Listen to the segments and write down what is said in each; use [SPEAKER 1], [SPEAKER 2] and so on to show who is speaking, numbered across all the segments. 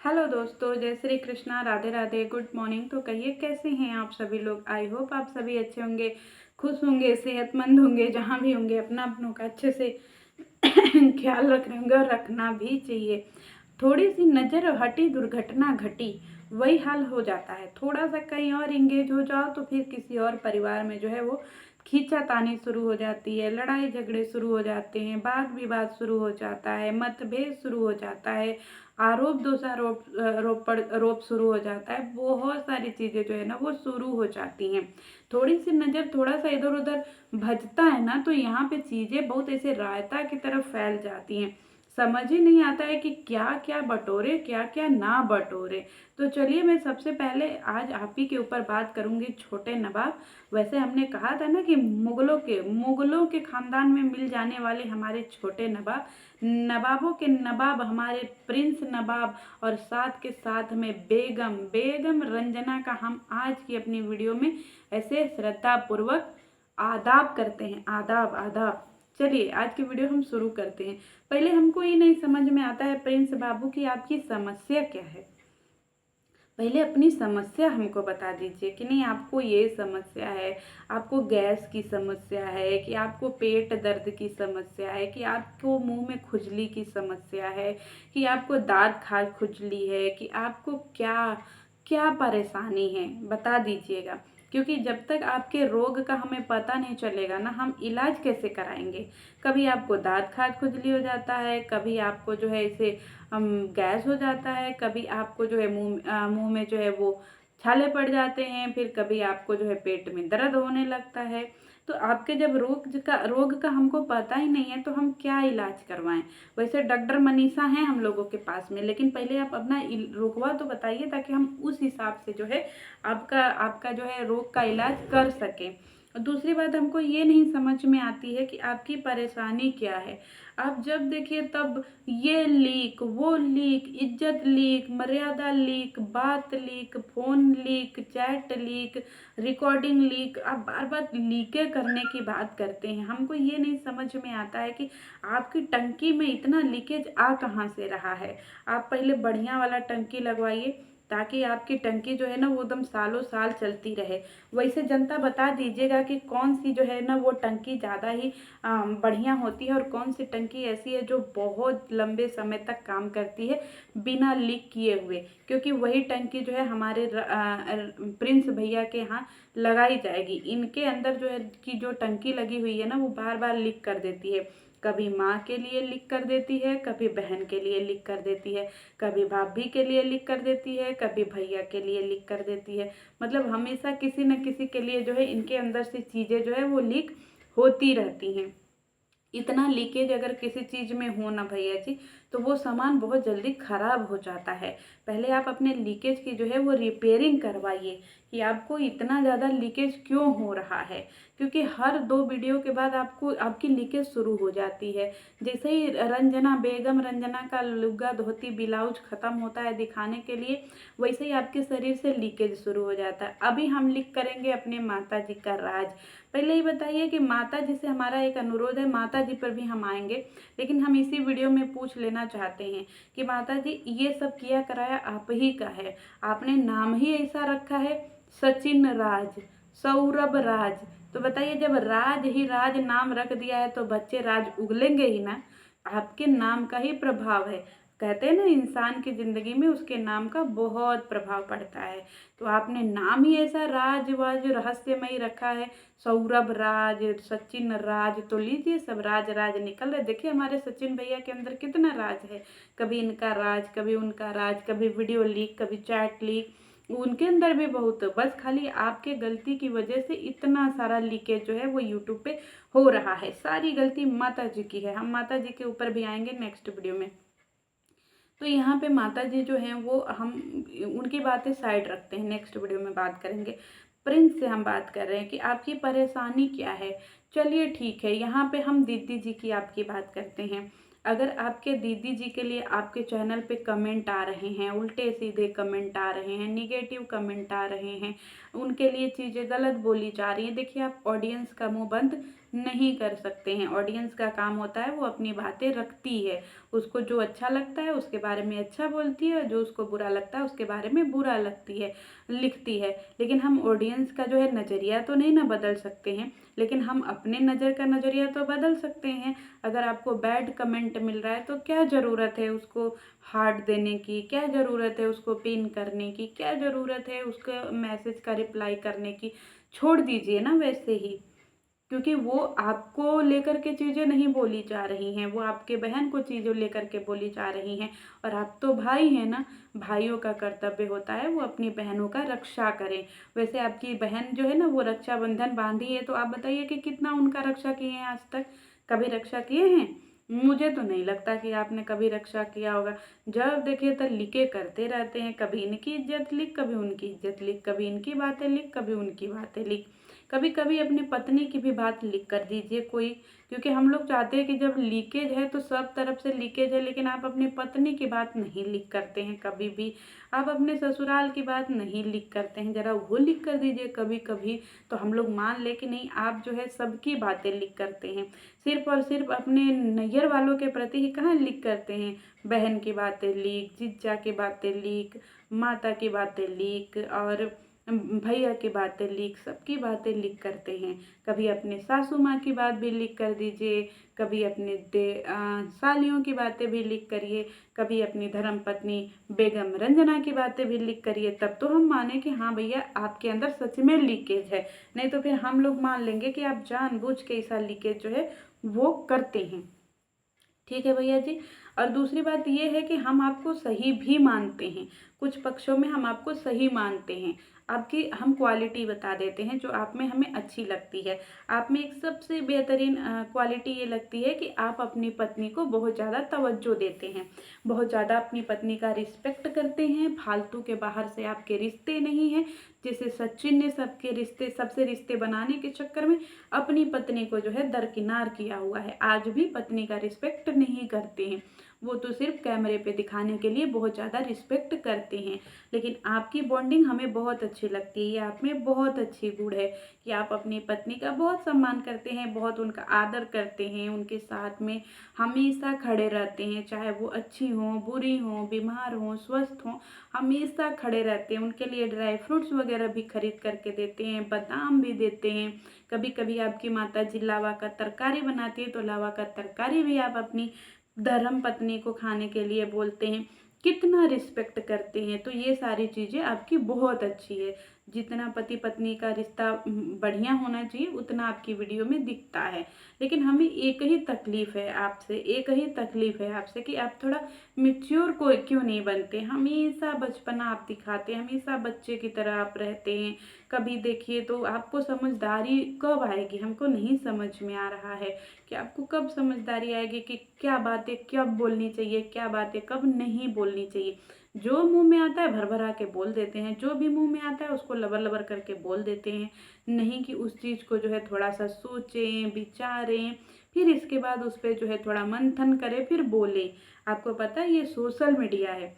[SPEAKER 1] Hello दोस्तों, जय Shri Krishna, Radhe Radhe, good morning. तो कहिए कैसे हैं आप सभी लोग। आई होप आप सभी अच्छे होंगे, खुश होंगे, सेहतमंद होंगे। जहाँ भी होंगे अपना अपनों का अच्छे से ख्याल रख रहे होंगे और रखना भी चाहिए। थोड़ी सी नज़र हटी, दुर्घटना घटी, वही हाल हो जाता है। थोड़ा सा कहीं और इंगेज हो जाओ तो फिर किसी और परिवार में जो है वो खींचातानी शुरू हो जाती है, लड़ाई झगड़े शुरू हो जाते हैं, वाद विवाद शुरू हो जाता है, मतभेद शुरू हो जाता है, आरोप दोषारोप रोप शुरू हो जाता है। बहुत सारी चीज़ें जो है ना वो शुरू हो जाती हैं। थोड़ी सी नज़र थोड़ा सा इधर उधर भजता है ना तो यहाँ पे चीज़ें बहुत ऐसे रायता की तरफ फैल जाती हैं। समझ ही नहीं आता है कि क्या क्या बटोरे, क्या क्या ना बटोरे। तो चलिए, मैं सबसे पहले आज आप ही के ऊपर बात करूंगी, छोटे नवाब। वैसे हमने कहा था ना कि मुगलों के खानदान में मिल जाने वाले हमारे छोटे नवाब, नवाबों के नवाब, हमारे प्रिंस नवाब, और साथ के साथ में बेगम बेगम रंजना का हम आज की अपनी वीडियो में ऐसे श्रद्धा पूर्वक आदाब करते हैं। आदाब आदाब। चलिए आज की वीडियो हम शुरू करते हैं। पहले हमको ये नहीं समझ में आता है प्रिंस बाबू की आपकी समस्या क्या है। पहले अपनी समस्या हमको बता दीजिए कि नहीं, आपको ये समस्या है, आपको गैस की समस्या है, कि आपको पेट दर्द की समस्या है, कि आपको मुंह में खुजली की समस्या है, कि आपको दांत खाज खुजली है, कि आपको क्या क्या परेशानी है, बता दीजिएगा। क्योंकि जब तक आपके रोग का हमें पता नहीं चलेगा ना, हम इलाज कैसे कराएंगे। कभी आपको दांत खाज खुजली हो जाता है, कभी आपको जो है इसे गैस हो जाता है, कभी आपको जो है मुंह में जो है वो छाले पड़ जाते हैं, फिर कभी आपको जो है पेट में दर्द होने लगता है। तो आपके जब रोग का हमको पता ही नहीं है तो हम क्या इलाज करवाएं। वैसे डॉक्टर मनीषा हैं हम लोगों के पास में, लेकिन पहले आप अपना रोगवा तो बताइए ताकि हम उस हिसाब से जो है आपका आपका जो है रोग का इलाज कर सकें। और दूसरी बात हमको ये नहीं समझ में आती है कि आपकी परेशानी क्या है। आप जब देखिए तब ये लीक, वो लीक, इज्जत लीक, मर्यादा लीक, बात leak, phone leak, chat leak, recording leak, आप बार बार लीकें करने की बात करते हैं। हमको ये नहीं समझ में आता है कि आपकी टंकी में इतना लीकेज आ कहाँ से रहा है। आप पहले बढ़िया वाला टंकी लगवाइए ताकि आपकी टंकी जो है ना वो एकदम सालों साल चलती रहे। वैसे जनता बता दीजिएगा कि कौन सी जो है ना वो टंकी ज़्यादा ही बढ़िया होती है और कौन सी टंकी ऐसी है जो बहुत लंबे समय तक काम करती है बिना लीक किए हुए। क्योंकि वही टंकी जो है हमारे प्रिंस भैया के यहाँ लगाई जाएगी। इनके अंदर जो है की जो टंकी लगी हुई है ना वो बार बार लीक कर देती है। कभी माँ के लिए लीक कर देती है, कभी बहन के लिए लीक कर देती है, कभी भाभी के लिए लीक कर देती है, कभी भैया के लिए लीक कर देती है। मतलब हमेशा किसी न किसी के लिए जो है इनके अंदर से चीज़ें जो है वो लीक होती रहती हैं। इतना लीकेज अगर किसी चीज़ में हो ना भैया जी, तो वो सामान बहुत जल्दी खराब हो जाता है। पहले आप अपने लीकेज की जो है वो रिपेयरिंग करवाइए कि आपको इतना ज़्यादा लीकेज क्यों हो रहा है। क्योंकि हर 2 वीडियो के बाद आपको आपकी लीकेज शुरू हो जाती है। जैसे ही बेगम रंजना का लुग्गा धोती ब्लाउज ख़त्म होता है दिखाने के लिए, वैसे ही आपके शरीर से लीकेज शुरू हो जाता है। अभी हम लीक करेंगे अपने माता जी का राज। पहले ही बताइए कि माता जी से हमारा एक अनुरोध है, माता जी पर भी हम आएंगे, लेकिन हम इसी वीडियो में पूछ लेना चाहते हैं कि माता जी ये सब किया कराया आप ही का है। आपने नाम ही ऐसा रखा है, सचिन राज, सौरभ राज। तो बताइए, जब राज ही राज नाम रख दिया है तो बच्चे राज उगलेंगे ही ना। आपके नाम का ही प्रभाव है। कहते हैं ना, इंसान की जिंदगी में उसके नाम का बहुत प्रभाव पड़ता है। तो आपने नाम ही ऐसा राज वाज रहस्यमय रखा है, सौरभ राज, सचिन राज। तो लीजिए, सब राज राज निकल रहे। देखिए हमारे सचिन भैया के अंदर कितना राज है। कभी इनका राज, कभी उनका राज, कभी वीडियो लीक, कभी चैट लीक। उनके अंदर भी बहुत, बस खाली आपके गलती की वजह से इतना सारा लीकेज जो है वो यूट्यूब पे हो रहा है। सारी गलती माता जी की है। हम माता जी के ऊपर भी आएंगे नेक्स्ट वीडियो में। तो यहाँ पे माता जी जो हैं वो हम उनकी बातें साइड रखते हैं, नेक्स्ट वीडियो में बात करेंगे। प्रिंस से हम बात कर रहे हैं कि आपकी परेशानी क्या है। चलिए ठीक है, यहाँ पे हम दीदी जी की आपकी बात करते हैं। अगर आपके दीदी जी के लिए आपके चैनल पे कमेंट आ रहे हैं, उल्टे सीधे कमेंट आ रहे हैं, निगेटिव कमेंट आ रहे हैं, उनके लिए चीज़ें गलत बोली जा रही हैं, देखिए आप ऑडियंस का मुंह बंद नहीं कर सकते हैं। ऑडियंस का काम होता है वो अपनी बातें रखती है, उसको जो अच्छा लगता है उसके बारे में अच्छा बोलती है, जो उसको बुरा लगता है उसके बारे में बुरा लिखती है। लेकिन हम ऑडियंस का जो है नज़रिया तो नहीं ना बदल सकते हैं, लेकिन हम अपने नज़र का नज़रिया तो बदल सकते हैं। अगर आपको बैड कमेंट मिल रहा है तो क्या ज़रूरत है उसको हार्ट देने की, क्या ज़रूरत है उसको पिन करने की, क्या ज़रूरत है उसका मैसेज का रिप्लाई करने की। छोड़ दीजिए ना वैसे ही, क्योंकि वो आपको लेकर के चीज़ें नहीं बोली जा रही हैं, वो आपके बहन को चीज़ें लेकर के बोली जा रही हैं। और आप तो भाई हैं ना, भाइयों का कर्तव्य होता है वो अपनी बहनों का रक्षा करें। वैसे आपकी बहन जो है ना वो रक्षाबंधन बांधी है, तो आप बताइए कि कितना उनका रक्षा किए हैं आज तक, कभी रक्षा किए हैं? मुझे तो नहीं लगता कि आपने कभी रक्षा किया होगा। जब देखिए तब लिखे करते रहते हैं, कभी इनकी इज्जत लिख, कभी उनकी इज्जत लिख, कभी इनकी बातें लिख, कभी उनकी बातें लिख। कभी कभी अपनी पत्नी की भी बात लिख कर दीजिए कोई, क्योंकि हम लोग चाहते हैं कि जब लीकेज है तो सब तरफ से लीकेज है, लेकिन आप अपनी पत्नी की बात नहीं लिख करते हैं कभी भी। आप अपने ससुराल की बात नहीं लिख करते हैं, ज़रा वो लिख कर दीजिए कभी कभी, तो हम लोग मान ले कि नहीं आप जो है सबकी बातें लिख करते हैं। सिर्फ और सिर्फ अपने नैयर वालों के प्रति ही कहाँ लिख करते हैं। बहन की बातें लीक, जीजा की बातें लीक, माता की बातें लीक, और भैया की बातें लीक, सबकी बातें लीक करते हैं। कभी अपने सासू माँ की बात भी लीक कर दीजिए, कभी अपने सालियों की बातें भी लीक करिए, कभी अपनी धर्मपत्नी बेगम रंजना की बातें भी लीक करिए, तब तो हम माने कि हाँ भैया आपके अंदर सच में लीकेज है। नहीं तो फिर हम लोग मान लेंगे कि आप जानबूझ के ऐसा लीकेज जो है वो करते हैं। ठीक है भैया जी। और दूसरी बात ये है कि हम आपको सही भी मानते हैं, कुछ पक्षों में हम आपको सही मानते हैं। आपकी हम क्वालिटी बता देते हैं जो आप में हमें अच्छी लगती है। आप में एक सबसे बेहतरीन क्वालिटी ये लगती है कि आप अपनी पत्नी को बहुत ज़्यादा तवज्जो देते हैं, बहुत ज़्यादा अपनी पत्नी का रिस्पेक्ट करते हैं। फालतू के बाहर से आपके रिश्ते नहीं हैं, जैसे सचिन ने सबसे रिश्ते बनाने के चक्कर में अपनी पत्नी को जो है दरकिनार किया हुआ है। आज भी पत्नी का रिस्पेक्ट नहीं करते हैं, वो तो सिर्फ कैमरे पे दिखाने के लिए बहुत ज़्यादा रिस्पेक्ट करते हैं। लेकिन आपकी बॉन्डिंग हमें बहुत अच्छी लगती है, ये आप में बहुत अच्छी गुण है कि आप अपनी पत्नी का बहुत सम्मान करते हैं, बहुत उनका आदर करते हैं, उनके साथ में हमेशा खड़े रहते हैं, चाहे वो अच्छी हों, बुरी हों, बीमार हों, स्वस्थ हों, हमेशा खड़े रहते हैं। उनके लिए ड्राई फ्रूट्स वगैरह भी खरीद करके देते हैं, बादाम भी देते हैं। कभी कभी आपकी माता जी लावा का तरकारी बनाती है तो लावा का तरकारी भी आप अपनी धर्म पत्नी को खाने के लिए बोलते हैं, कितना रिस्पेक्ट करते हैं। तो ये सारी चीज़ें आपकी बहुत अच्छी है। जितना पति पत्नी का रिश्ता बढ़िया होना चाहिए उतना आपकी वीडियो में दिखता है। लेकिन हमें एक ही तकलीफ़ है आपसे, एक ही तकलीफ़ है आपसे कि आप थोड़ा मेच्योर को क्यों नहीं बनते। हमेशा बचपना आप दिखाते हैं, हमेशा बच्चे की तरह आप रहते हैं। कभी देखिए तो आपको समझदारी कब आएगी, हमको नहीं समझ में आ रहा है कि आपको कब समझदारी आएगी कि क्या बातें कब बोलनी चाहिए, क्या बातें कब नहीं बोलनी चाहिए। जो मुंह में आता है भर भरा के बोल देते हैं, जो भी मुंह में आता है उसको लबर लबर करके बोल देते हैं। नहीं कि उस चीज़ को जो है थोड़ा सा सोचें, विचारें, फिर इसके बाद उस पर जो है थोड़ा मंथन करें, फिर बोलें। आपको पता है ये सोशल मीडिया है,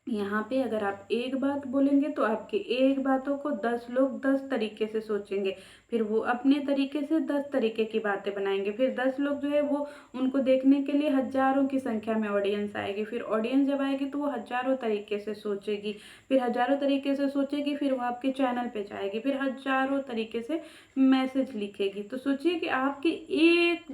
[SPEAKER 1] यहाँ पे अगर आप एक बात बोलेंगे तो आपकी एक बातों को 10 लोग 10 तरीके से सोचेंगे, फिर वो अपने तरीके से 10 तरीके की बातें बनाएंगे, फिर 10 लोग जो है वो उनको देखने के लिए हजारों की संख्या में ऑडियंस आएगी, फिर ऑडियंस जब आएगी तो वो हजारों तरीके से सोचेगी, फिर हजारों तरीके से सोचेगी, फिर वो आपके चैनल पे जाएगी, फिर हजारों तरीके से मैसेज लिखेगी। तो सोचिए कि आपकी एक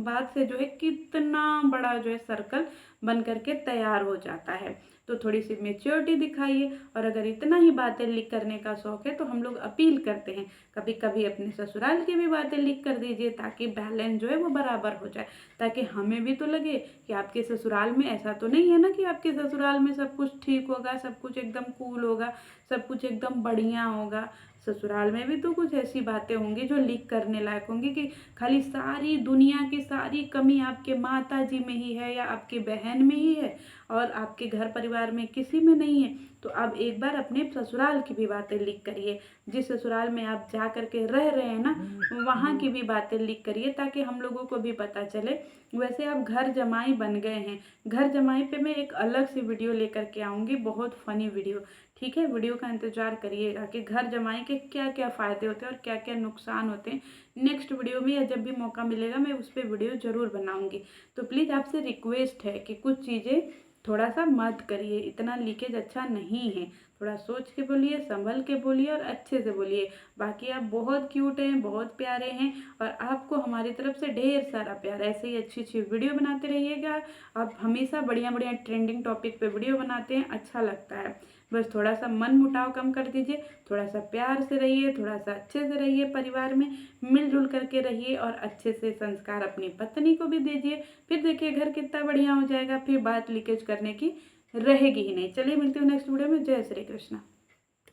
[SPEAKER 1] बात से जो है कितना बड़ा जो है सर्कल बन करके तैयार हो जाता है। तो थोड़ी सी मेच्योरिटी दिखाइए। और अगर इतना ही बातें लिख करने का शौक है तो हम लोग अपील करते हैं कभी कभी अपने ससुराल की भी बातें लिख कर दीजिए, ताकि बैलेंस जो है वो बराबर हो जाए, ताकि हमें भी तो लगे कि आपके ससुराल में ऐसा तो नहीं है ना कि आपके ससुराल में सब कुछ ठीक होगा, सब कुछ एकदम कूल होगा, सब कुछ एकदम बढ़िया होगा। ससुराल में भी तो कुछ ऐसी बातें होंगी जो लीक करने लायक होंगी कि खाली सारी दुनिया की सारी कमी आपके माता जी में ही है या आपकी बहन में ही है और आपके घर परिवार में किसी में नहीं है। तो आप एक बार अपने ससुराल की भी बातें लिख करिए, जिस ससुराल में आप जा कर के रह रहे हैं ना वहाँ की भी बातें लिख करिए, ताकि हम लोगों को भी पता चले। वैसे आप घर जमाई बन गए हैं, घर जमाई पे मैं एक अलग सी वीडियो लेकर के आऊँगी, बहुत फनी वीडियो। ठीक है, वीडियो का इंतजार करिएगा कि घर जमाई के के क्या क्या फ़ायदे होते हैं और क्या क्या नुकसान होते हैं, नेक्स्ट वीडियो में या जब भी मौका मिलेगा मैं उस पर वीडियो ज़रूर बनाऊँगी। तो प्लीज़ आपसे रिक्वेस्ट है कि कुछ चीज़ें थोड़ा सा मत करिए, इतना लीकेज अच्छा नहीं है। थोड़ा सोच के बोलिए, संभल के बोलिए और अच्छे से बोलिए। बाकी आप बहुत क्यूट हैं, बहुत प्यारे हैं और आपको हमारी तरफ से ढेर सारा प्यार। ऐसे ही अच्छी अच्छी वीडियो बनाते रहिएगा। आप हमेशा बढ़िया बढ़िया ट्रेंडिंग टॉपिक पे वीडियो बनाते हैं, अच्छा लगता है। बस थोड़ा सा मन मुटाव कम कर दीजिए, थोड़ा सा प्यार से रहिए, थोड़ा सा अच्छे से रहिए, परिवार में मिलजुल करके रहिए और अच्छे से संस्कार अपनी पत्नी को भी दीजिए। फिर देखिए घर कितना बढ़िया हो जाएगा, फिर बात लीकेज करने की रहेगी ही नहीं। चलिए मिलती हूँ नेक्स्ट वीडियो में। जय श्री कृष्ण।